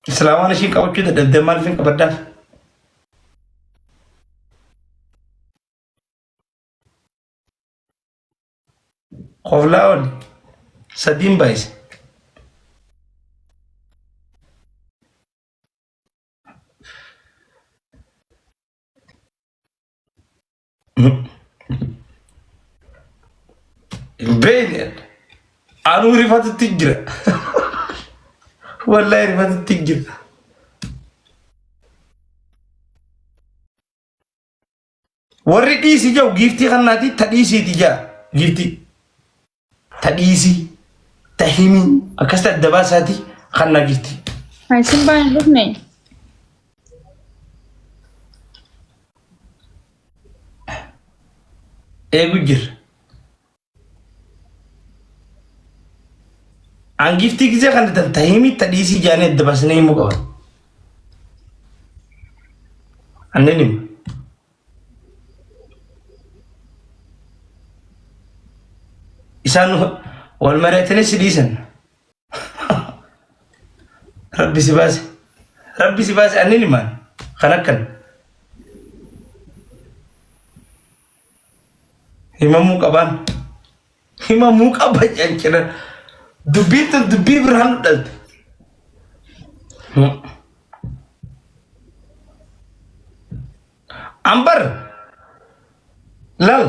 Islaamaan ishii qabachuu dadhabdee maaliif hin qabaddaaf? Qoflaa ooli sadiin baay'ise. Beeyne anuu rifatutti jira. Wallahi rifatutti jira. Warri dhiisii jiru giiftii kannaati ta dhiisiiti jaa giiftii ta dhiisii ta himii akkas adda baasaati kannaa giiftii. Ay simbaan dhufne. Eegu jira. An giiftii gisee kan ta himii ta dhiisii jaanii adda baasnee himuu qaban. Annen himu. Isaan wal mari'atanii si dhiisan. Rabbi si baase. Rabbi si baase annen himaan kan akkan. Himamuu qabaan. Himamuu qaba jankiran. Dubbii tun dubbii biraan dhalte. Ambar lal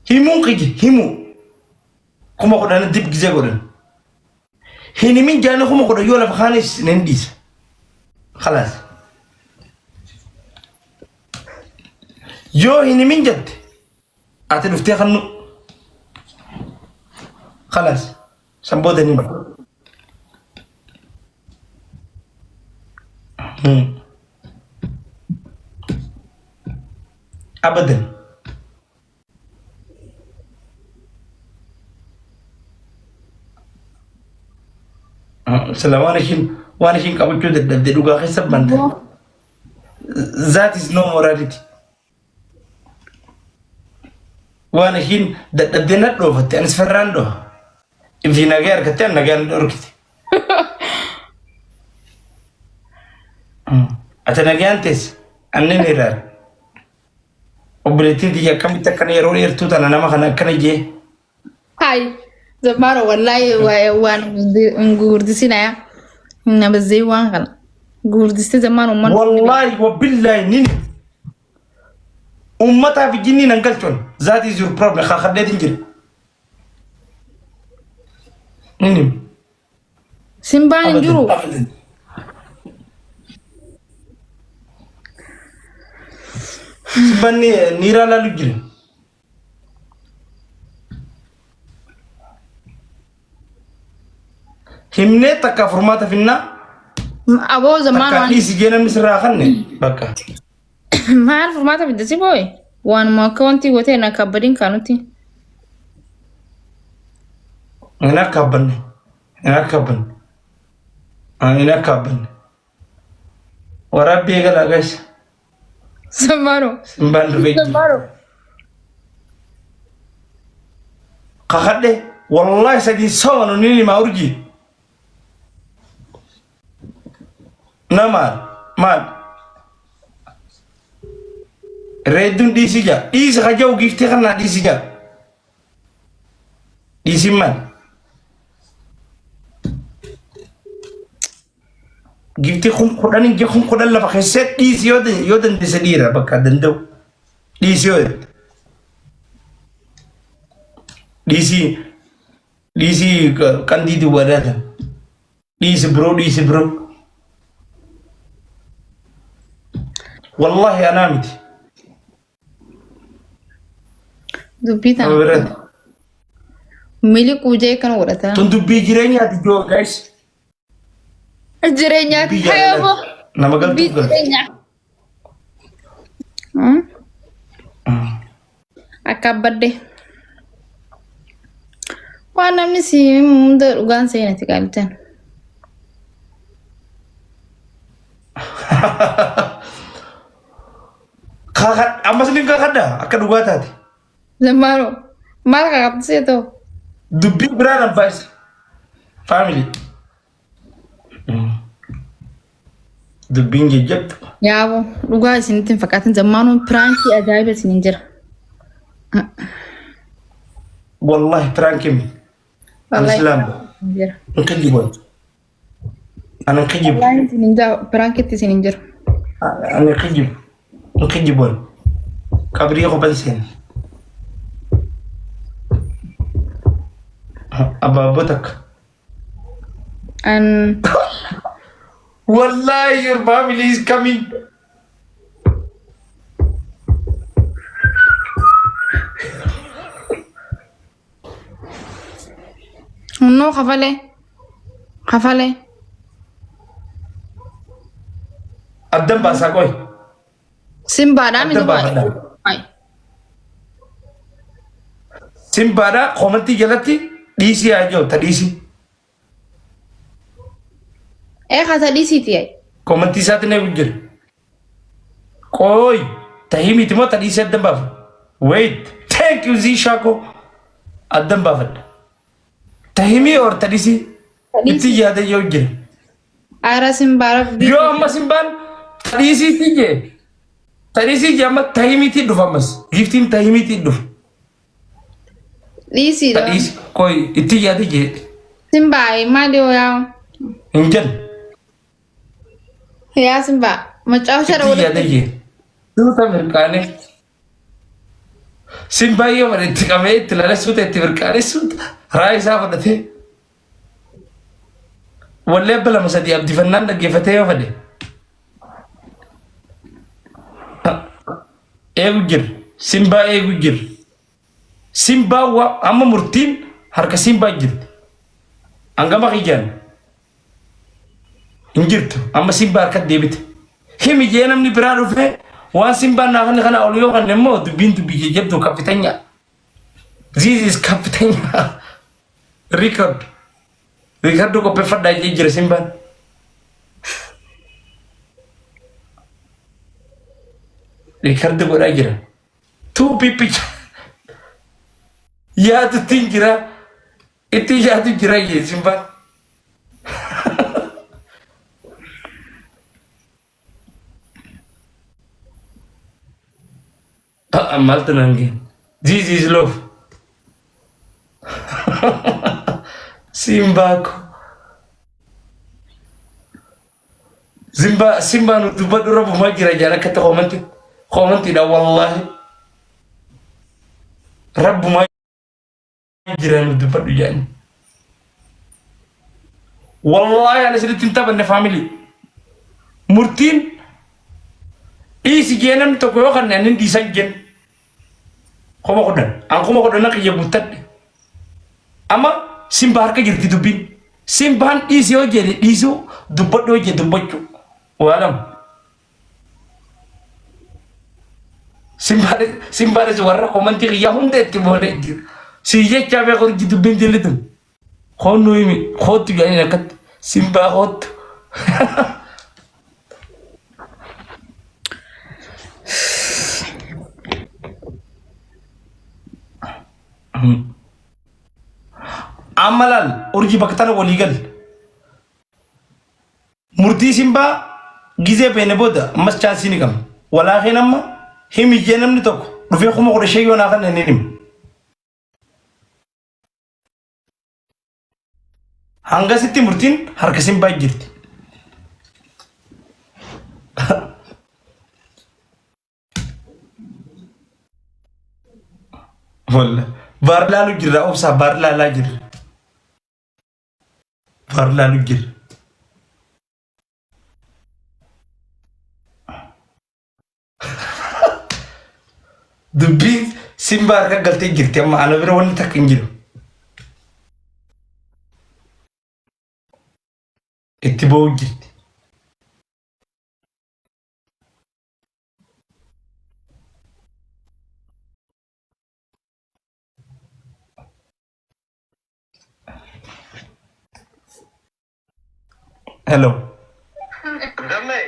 himuu qiji himuu kuma kudhan dib gizee godhan hinimin jaana kuma kudhan yoo lafa kaanis nen dhiisa khalaas yoo hinimin jette ati dhuftee kannu khalaas sambooda nima abadan waan ishiin qabachuu dadhabde dhugaa keessa banta. That is no morality. Waan ishiin dadhabdee na dhoofatte anis farraan dhoofa. Ifii nagaa harkatte an nagaan dhorkite. Ati nagaan teesse annen hiraara. Obboleettiin tiyya akkamitti akkana yeroo dheertuu tana nama kana akkana jee. Hai Zamaro wallahi waan gurdisinaya. Nabazay waan kana. Gurdiste Zamaro man. Wallahi wa billahi nini. Ummata fi jinni nan galchon. That is your problem. Khakhadetin jira. Nini. Simbaan juru. Simbaan nira lalu jira. Himne takka formaata finna. Abo Zamaro. Takka isi jena misra khanne bakka. Maal formaata bidasi boy. Waan ma kawanti gote na kabadin kanuti. Ina kabban. Ina kabban. Ina kabban. Warabbi gala guys. Zamaro. Simbaan rufeji. Zamaro. Kakadde wallahi sadi sawan nini ma urji. Nama mal redun disija is khajau gifte kana disija disiman gifte khum khodan je khum khodan la fa set dis yoden disadira bakka dando dis yod disi kandidu wadata dis bro والله أنا متي Dubbitan. Milik ujee kan godhata. Tun dubbii jireenyaati joo guys. Jireenyaati hayabo. Nama galtuu gal. Akka badde. Waan namni si hunda dhugaan seenati qaaltan. Kakak, ammas ni kakada akka dhugaa taate. Zamaro. Maal kakabsee ta'u? Dubbii biraan advice. Family. دبين جبت Yaaboo dhugaa isinitti hin fakkaatin zammaanuu piraankii ajaa'iba isiniin jira. والله ترانكم أنا Wallaahi سلام jira. نكجب أنا نكجب Wallaahi isiniin jira piraankiitti isiniin jira. أنا نكجب نكجب كبري قبلسين أبا بوتك An والله your family is coming hunnoo kafalee. أبدأ باساكوي Simbaadhaa miti أبدأ بافدا baay'ee. سيمبادا قومتي جلتي ديسي أجو تديسي Kasa dhiisiiti yaa'e. قومتي ساتني وجر كوي تهيمي تمو تديسي أدم باف wait thank you زي شاكو أدم بافد تهيمي اور تديسي إتي جاده يوجر Aara simbaara يو أما سيمبان تديسي تيجي تديسي جاما تهيمي تي دفامس جيفتين تهيمي تي دف dhiisiidha. تديسي كوي إتي جاده جي Simbaa maali yaa'u? إنجن Yaa simbaa macaafshaa إتي جاده جي سوتا مركاني سيمبا يوم الانتقامي تلالا سوتا إتي مركاني سوتا راي سافدته ولا بلا مسدي أبدي فنان نجفتة يا فدي إيجر سيمبا إيجر سيمبا أما مرتين هرك سيمبا جد أنجما خيجان إنجرت أما سيمبا هرك ديبت هم يجينا من برارو فيه وان سيمبا ناخن خنا أوليو خن نمو دبين دبي جبتو كابتنيا زيز كابتنيا ريكارد Ricardo ko pefad da jira simban Ricardo ko da jira two pipi ya tu tingira itu ya tu jira ye simban amal tenangin this is love Simba ko Simba no duba dura bu majira jara kata komanti da wallahi rabbu majira no duba du jani wallahi ana sidi tinta banne family murtin isi genam to ko kan nan di sangen ko dan an ko dan nak yebutad ama simba harka jirti dubin simban isi o jeri isu dubbo je dubbocu walam simba de warra ko manti ya hunde ti bode si je chabe ko ji dubin dilitum khonu mi khotu yani nakat simba khot amalan urji baktana waligal murti simba gize bene boda mas chansi ni kam wala khinamma himi jenam ni tok du fe khuma ko de sheyo na kan nenim hanga sitti murtin harka simba jirti wala barlalu jirra obsa barlala jirra barlalu jirra dubbi simba harka galte jirti amma ana bira wani takkin jiru itti bo'u jirti hello Dame,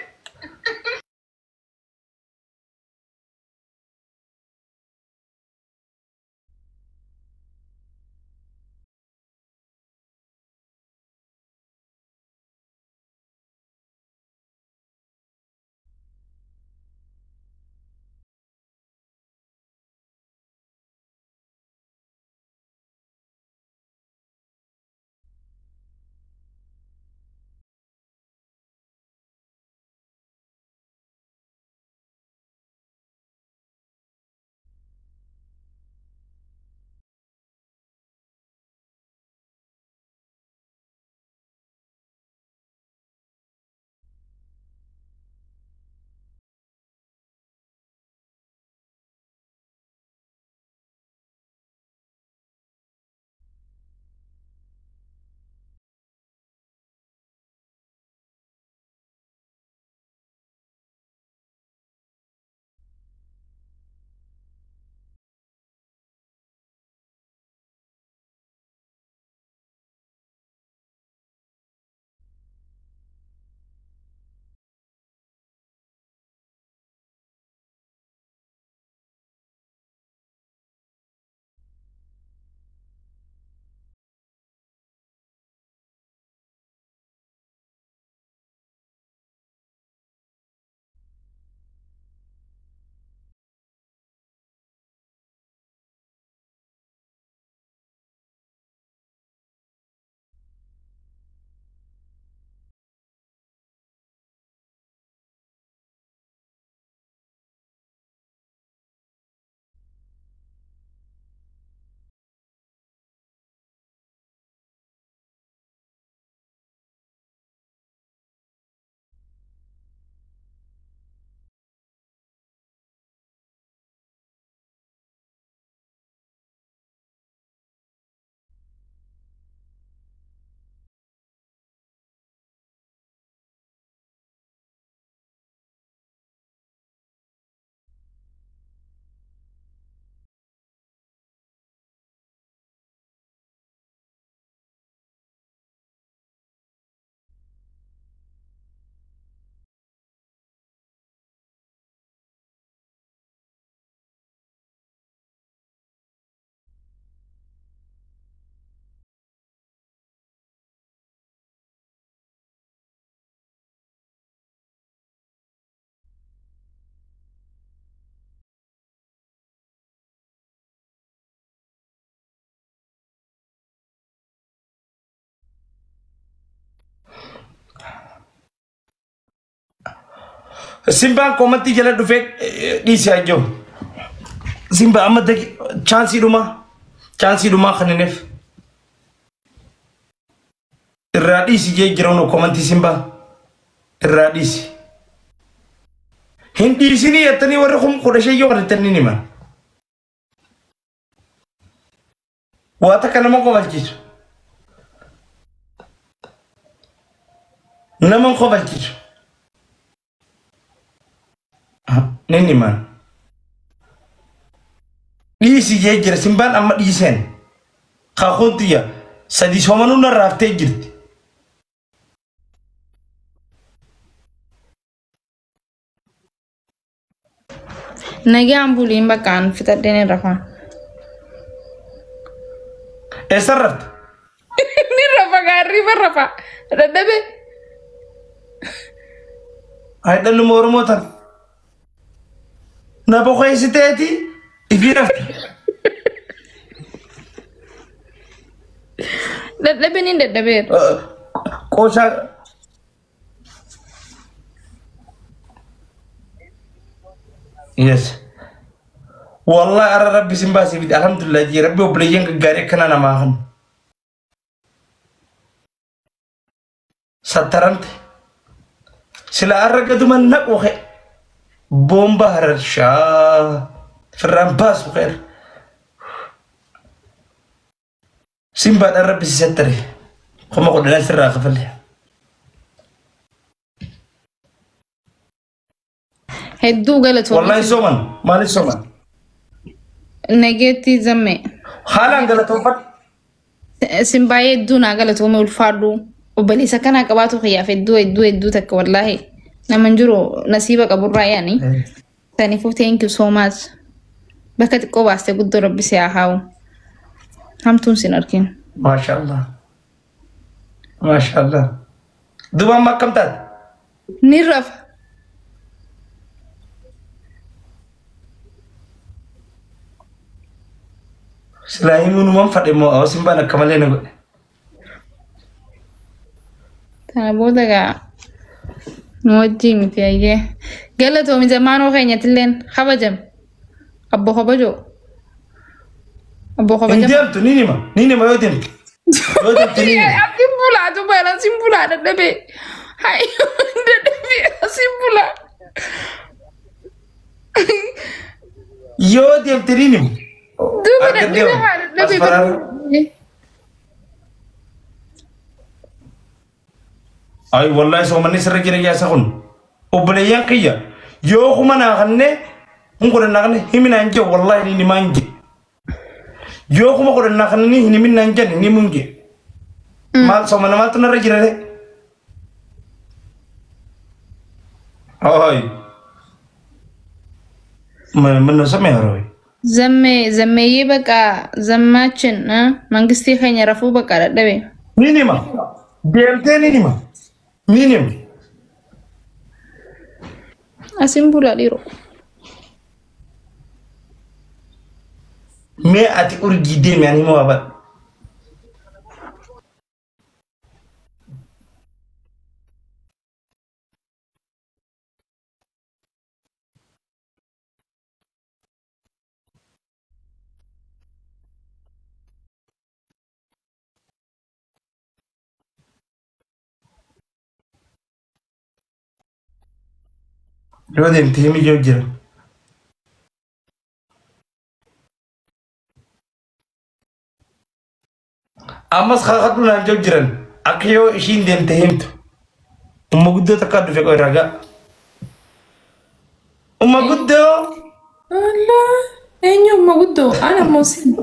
Simbaan koomatti jala dhufee dhiisee ajjoo. Simba amma chaansii dhumaa kan hinneef. Irraa dhiisi jee jira ono koomatti Simbaa. Irraa dhiisi. Hin dhiisinii jettanii warri kun 15 warrettanii ni himan. Waa takka nama qobalchiisu. Nama qobalchiisu. Ni himan. Dhiisi jee jira Simbaan amma dhiiseen. Kaakoontiyya sadii soomanuu narraaftee jirti. Nagaan buliin bakkaan fitadheen irra faan. Eessa rafte? Ni rafa gaarriifa rafa. Dadhabe. Ay dhalluma Oromoo tan. Na boqeessiteeti ifii rafte. Dadhabe ni dadhabeera. Qooshaa. Yes. Wallahi ara rabbi Simbaa siifiti alhamdulillah jee rabbi obboleeyyan gaggaarii akkana namaa kan. Sattarante. Sila arra gaduman naqoqe. Bomba hararshaa. Firraan baasu qeer. Simbaadhaan rabbi si sattare. Kuma qodhanaan sirraa kafalle. Hedduu galatoomii. Wallahi soman. Maaliif soman? Nageetti zamme. Haalaan galatoofadhu. Simbaayee hedduu naa galatoomii ulfaadhu. Obboleessa kanaa qabaatu xiyyaaf hedduu takka wallaahi. Naman jiru nasiiba qaburraa yaani. Saniifuu thank you so much. Bakka xiqqoo baastee guddoo rabbi si haa haa'u. Hamtuun sin argin. Maashaallah. Maashaallah. Dubaan makkam taate? Ni rafa. Silaa himuunumaan fadhe moo awwa Simbaan akka malee na godhe. Kana booda gaa nu wajjin miti ayyee. Galatoomi zamaanoo keenyattilleen kabajam. Abbo kabajoo. Abbo Hin kabajam. deemtu ni nima yoo deemtu. Yoo deemtu ni nima. Simbulaa jubbaadha simbulaa dadhabee. Hayi dadhabee simbulaa. Yoo deemtu ni nima. Duuba dadhabee haa dadhabee. Ay wallahi soomanni sirra jira jaasa kun. Obboleeyyan kiyya yoo kuma naa kanne hin godhanna kanne himinaan jee wallahi ni nimaan jee. Yoo kuma godhanna kanne ni himinaan jee ni mun jee. Maal soomana maaltu narra jira de? Ay. Mana samee harooyi. Zammeeyyee bakka zammaachin mangistii keenya rafuu bakka dadhabe. Ni nima. Deemtee ni nima. Ni nima. Asin bulaa dhiiroo. Mee ati urgii deemi ani moo abad. Yoo deemtee himi yoo jira. Ammas kakadhu naan joo jiran akka yoo ishiin deemte himtu. Umma guddoo takka dhufe qoy ragaa. Umma guddoo. Allah, eenyummaa guddoo ana moosin.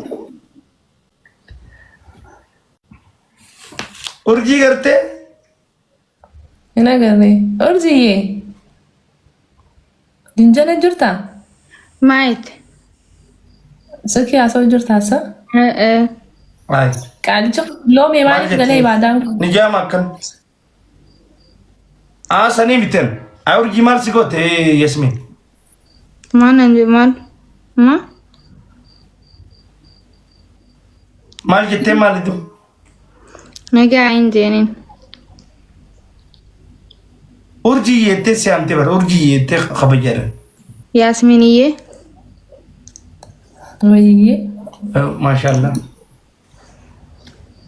Urjii gartee. Hin agarre. Urjiyyee. Jinjana jirtaa? Maayit. Sokii haasa'u jirtaa sa? Ay. Qaalicha loomee maaliif galee ibaadaan kun? Ni jaama akkan. Sanii miten. Ay urjii maal si goote Yasmin? Maal? Ma? Maal jettee maal idu? Nagaa hin jeenin. urjii yettee si'amte bara urjii yettee kabajaadhan. Yaasminiyye. Wayyee. Maashaallah.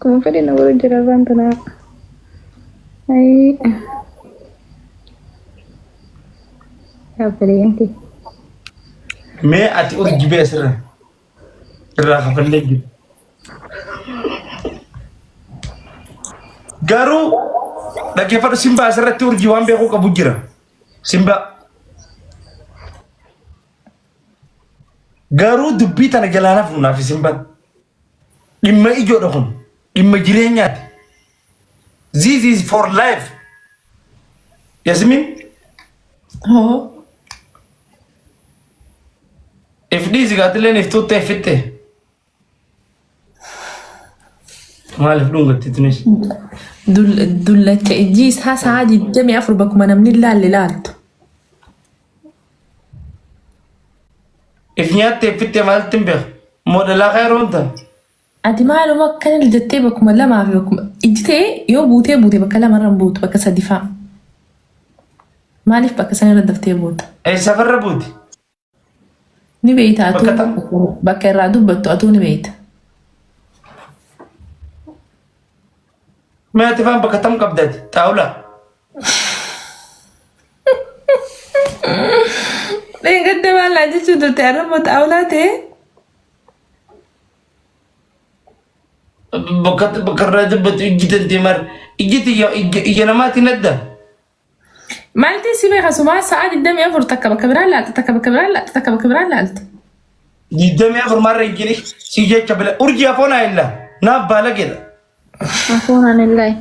Kuma fedhe na wara jira irraan tanaa. Yaabaleenti. Mee ati urjii bees irraa kafallee jiru. Garuu dhaggeeffadhu Simbaa asirratti urjii waan beekuu qabu jira. Simbaa. Garuu dubbii tana jalaana fuunaaf Simbaan. Dhimma ijoodha kun. Dhimma jireenyaati. This is for life. Yasmin. Hoo. If dhiisi gaatileen iftuuttee fitte. Maaliif dhungatti tunis? Dullacha ijji isaa sa'a 24 bakkuma namni ilaaltu. If nyaattee fitte maalitti hin beeku? Moodalaa khayroon tan. Ati maaluma akkana jettee bakkuma lamaa fi bakkuma ijji ta'e yoo buutee bakka lamarra hin buutu bakka sadi fa'a. Maaliif bakka sanarra daftee buuta? Safarra buuti. Ni beeyta atuu bakka irraa dubbattu atuu ni beeyta. Mee ati faan bakka tam qabdati? Xaawulaa. Dheengadde maallaa jechuun turte arraba xaawulaa ta'e. Bakka irraa dubbatu ijjitante mar ijjiti ija namaatiin adda. Maaltiin si beeka sumaa sa'a 24 takka bakka biraan laalta takka bakka biraan laalta takka bakka biraan laalta. 24 marra ijjini si jecha bila urjii afoonaa illa naaf baala geedha. Afoonaan illaahi.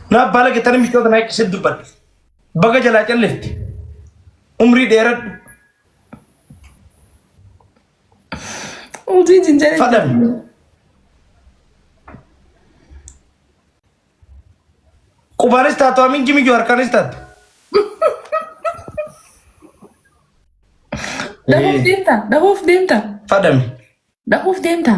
Naaf baala geetanii mishtoota naa eeggisitti dubbadha. Baga jalaa callifti. Umrii dheeradhu. Umrii jinjala. Fadhami. Qubaanis taatu amin jimi joo harkaanis taatu. Dhahuuf deemta. Dhahuuf deemta. Fadhami. Dhahuuf deemta.